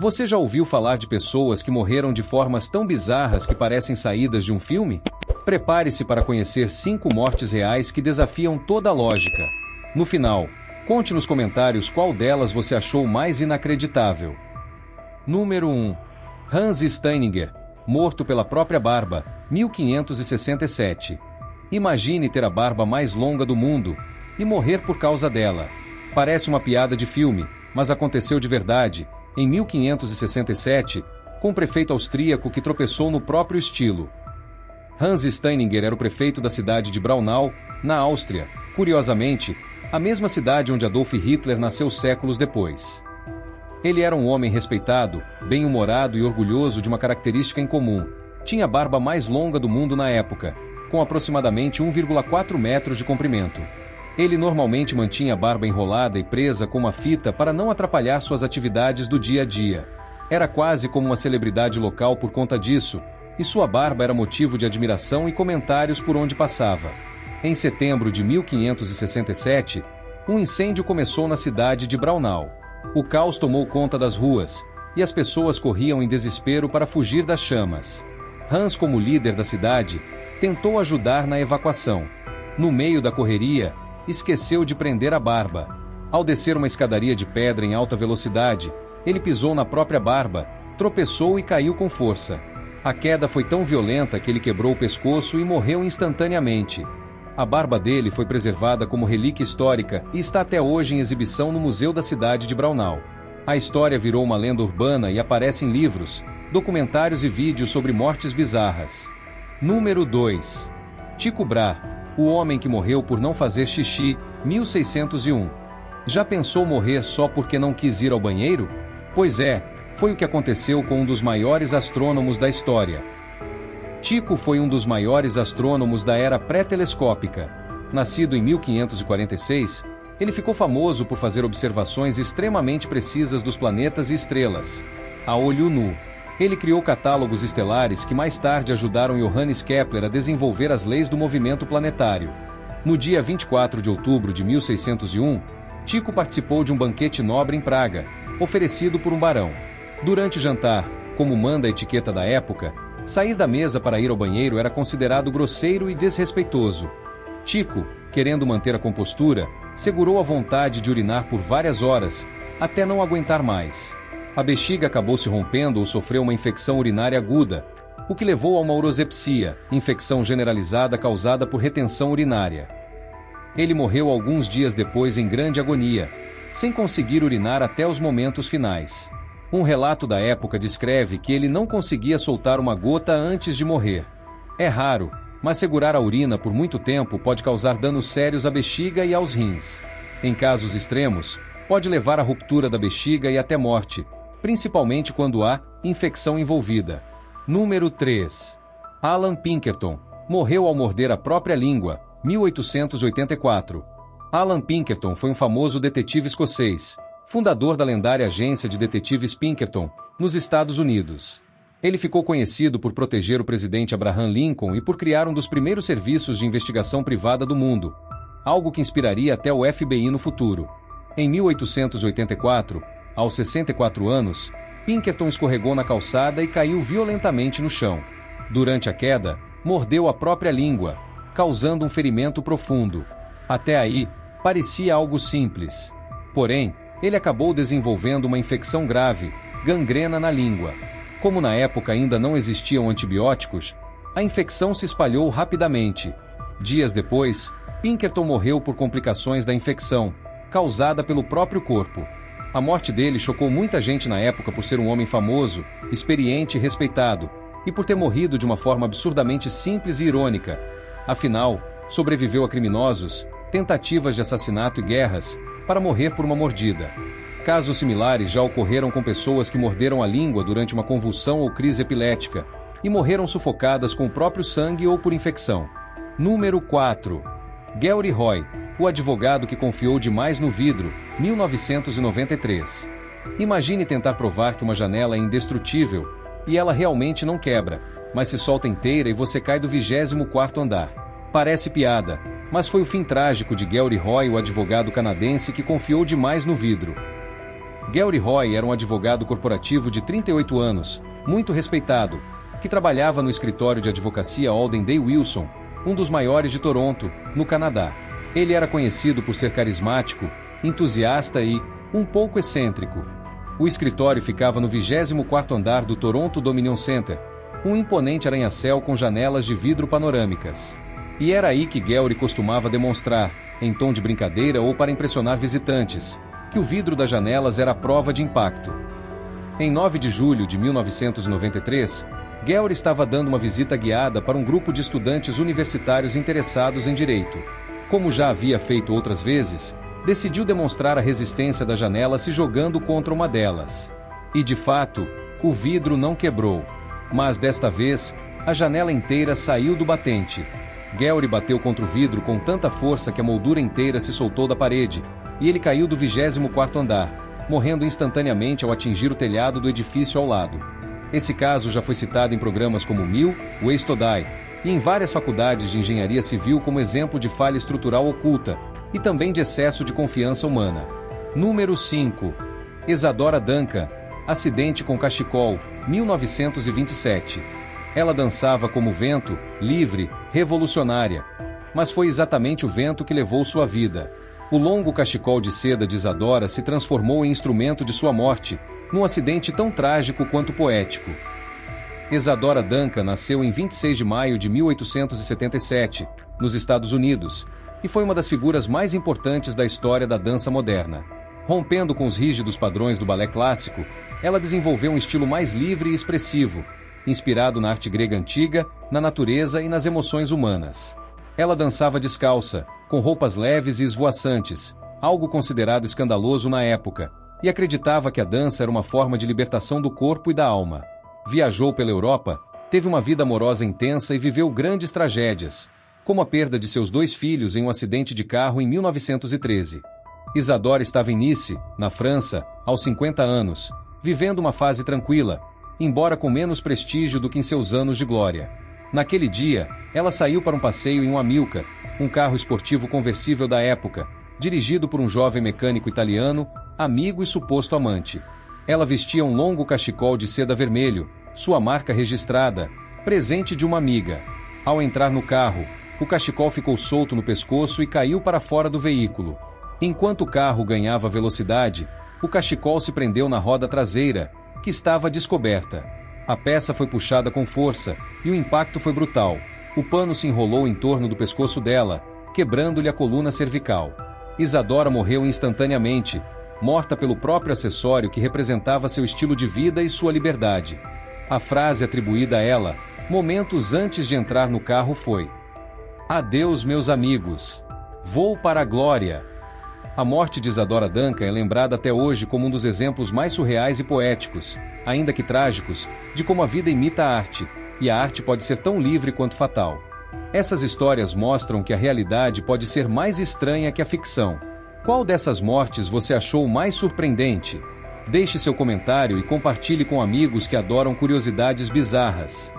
Você já ouviu falar de pessoas que morreram de formas tão bizarras que parecem saídas de um filme? Prepare-se para conhecer 5 mortes reais que desafiam toda a lógica. No final, conte nos comentários qual delas você achou mais inacreditável. Número 1. Hans Steininger, morto pela própria barba, 1567. Imagine ter a barba mais longa do mundo e morrer por causa dela. Parece uma piada de filme, mas aconteceu de verdade, em 1567, com um prefeito austríaco que tropeçou no próprio estilo. Hans Steininger era o prefeito da cidade de Braunau, na Áustria, curiosamente, a mesma cidade onde Adolf Hitler nasceu séculos depois. Ele era um homem respeitado, bem-humorado e orgulhoso de uma característica em comum. Tinha a barba mais longa do mundo na época, com aproximadamente 1,4 metros de comprimento. Ele normalmente mantinha a barba enrolada e presa com uma fita para não atrapalhar suas atividades do dia a dia. Era quase como uma celebridade local por conta disso, e sua barba era motivo de admiração e comentários por onde passava. Em setembro de 1567, um incêndio começou na cidade de Braunau. O caos tomou conta das ruas, e as pessoas corriam em desespero para fugir das chamas. Hans, como líder da cidade, tentou ajudar na evacuação. No meio da correria, esqueceu de prender a barba. Ao descer uma escadaria de pedra em alta velocidade, ele pisou na própria barba, tropeçou e caiu com força. A queda foi tão violenta que ele quebrou o pescoço e morreu instantaneamente. A barba dele foi preservada como relíquia histórica e está até hoje em exibição no Museu da cidade de Braunau. A história virou uma lenda urbana e aparece em livros, documentários e vídeos sobre mortes bizarras. Número 2. Tycho Brahe, o homem que morreu por não fazer xixi, 1601. Já pensou morrer só porque não quis ir ao banheiro? Pois é, foi o que aconteceu com um dos maiores astrônomos da história. Tycho foi um dos maiores astrônomos da era pré-telescópica. Nascido em 1546, ele ficou famoso por fazer observações extremamente precisas dos planetas e estrelas. A olho nu. Ele criou catálogos estelares que mais tarde ajudaram Johannes Kepler a desenvolver as leis do movimento planetário. No dia 24 de outubro de 1601, Tycho participou de um banquete nobre em Praga, oferecido por um barão. Durante o jantar, como manda a etiqueta da época, sair da mesa para ir ao banheiro era considerado grosseiro e desrespeitoso. Tycho, querendo manter a compostura, segurou a vontade de urinar por várias horas, até não aguentar mais. A bexiga acabou se rompendo ou sofreu uma infecção urinária aguda, o que levou a uma urosepsia, infecção generalizada causada por retenção urinária. Ele morreu alguns dias depois em grande agonia, sem conseguir urinar até os momentos finais. Um relato da época descreve que ele não conseguia soltar uma gota antes de morrer. É raro, mas segurar a urina por muito tempo pode causar danos sérios à bexiga e aos rins. Em casos extremos, pode levar à ruptura da bexiga e até morte, principalmente quando há infecção envolvida. Número 3. Alan Pinkerton, morreu ao morder a própria língua, 1884. Alan Pinkerton foi um famoso detetive escocês, fundador da lendária agência de detetives Pinkerton, nos Estados Unidos. Ele ficou conhecido por proteger o presidente Abraham Lincoln e por criar um dos primeiros serviços de investigação privada do mundo, algo que inspiraria até o FBI no futuro. Em 1884, aos 64 anos, Pinkerton escorregou na calçada e caiu violentamente no chão. Durante a queda, mordeu a própria língua, causando um ferimento profundo. Até aí, parecia algo simples. Porém, ele acabou desenvolvendo uma infecção grave, gangrena na língua. Como na época ainda não existiam antibióticos, a infecção se espalhou rapidamente. Dias depois, Pinkerton morreu por complicações da infecção, causada pelo próprio corpo. A morte dele chocou muita gente na época por ser um homem famoso, experiente e respeitado, e por ter morrido de uma forma absurdamente simples e irônica. Afinal, sobreviveu a criminosos, tentativas de assassinato e guerras, para morrer por uma mordida. Casos similares já ocorreram com pessoas que morderam a língua durante uma convulsão ou crise epilética, e morreram sufocadas com o próprio sangue ou por infecção. Número 4. Gary Roy, o advogado que confiou demais no vidro, 1993. Imagine tentar provar que uma janela é indestrutível, e ela realmente não quebra, mas se solta inteira e você cai do 24º andar. Parece piada, mas foi o fim trágico de Gary Roy, o advogado canadense que confiou demais no vidro. Gary Roy era um advogado corporativo de 38 anos, muito respeitado, que trabalhava no escritório de advocacia Alden Day Wilson, um dos maiores de Toronto, no Canadá. Ele era conhecido por ser carismático, entusiasta e um pouco excêntrico. O escritório ficava no 24º andar do Toronto Dominion Center, um imponente arranha-céu com janelas de vidro panorâmicas. E era aí que Gary costumava demonstrar, em tom de brincadeira ou para impressionar visitantes, que o vidro das janelas era a prova de impacto. Em 9 de julho de 1993, Gary estava dando uma visita guiada para um grupo de estudantes universitários interessados em direito. Como já havia feito outras vezes, decidiu demonstrar a resistência da janela se jogando contra uma delas. E de fato, o vidro não quebrou. Mas desta vez, a janela inteira saiu do batente. Gary bateu contra o vidro com tanta força que a moldura inteira se soltou da parede, e ele caiu do 24º andar, morrendo instantaneamente ao atingir o telhado do edifício ao lado. Esse caso já foi citado em programas como Mill, Ways to Die, e em várias faculdades de engenharia civil como exemplo de falha estrutural oculta, e também de excesso de confiança humana. Número 5. Isadora Duncan, acidente com cachecol, 1927. Ela dançava como vento, livre, revolucionária. Mas foi exatamente o vento que levou sua vida. O longo cachecol de seda de Isadora se transformou em instrumento de sua morte, num acidente tão trágico quanto poético. Isadora Duncan nasceu em 26 de maio de 1877, nos Estados Unidos, e foi uma das figuras mais importantes da história da dança moderna. Rompendo com os rígidos padrões do balé clássico, ela desenvolveu um estilo mais livre e expressivo, inspirado na arte grega antiga, na natureza e nas emoções humanas. Ela dançava descalça, com roupas leves e esvoaçantes, algo considerado escandaloso na época, e acreditava que a dança era uma forma de libertação do corpo e da alma. Viajou pela Europa, teve uma vida amorosa intensa e viveu grandes tragédias, como a perda de seus 2 filhos em um acidente de carro em 1913. Isadora estava em Nice, na França, aos 50 anos, vivendo uma fase tranquila, embora com menos prestígio do que em seus anos de glória. Naquele dia, ela saiu para um passeio em um Amilcar, um carro esportivo conversível da época, dirigido por um jovem mecânico italiano, amigo e suposto amante. Ela vestia um longo cachecol de seda vermelho, sua marca registrada, presente de uma amiga. Ao entrar no carro, o cachecol ficou solto no pescoço e caiu para fora do veículo. Enquanto o carro ganhava velocidade, o cachecol se prendeu na roda traseira, que estava descoberta. A peça foi puxada com força, e o impacto foi brutal. O pano se enrolou em torno do pescoço dela, quebrando-lhe a coluna cervical. Isadora morreu instantaneamente, morta pelo próprio acessório que representava seu estilo de vida e sua liberdade. A frase atribuída a ela, momentos antes de entrar no carro foi: "Adeus, meus amigos. Vou para a glória." A morte de Isadora Duncan é lembrada até hoje como um dos exemplos mais surreais e poéticos, ainda que trágicos, de como a vida imita a arte, e a arte pode ser tão livre quanto fatal. Essas histórias mostram que a realidade pode ser mais estranha que a ficção. Qual dessas mortes você achou mais surpreendente? Deixe seu comentário e compartilhe com amigos que adoram curiosidades bizarras.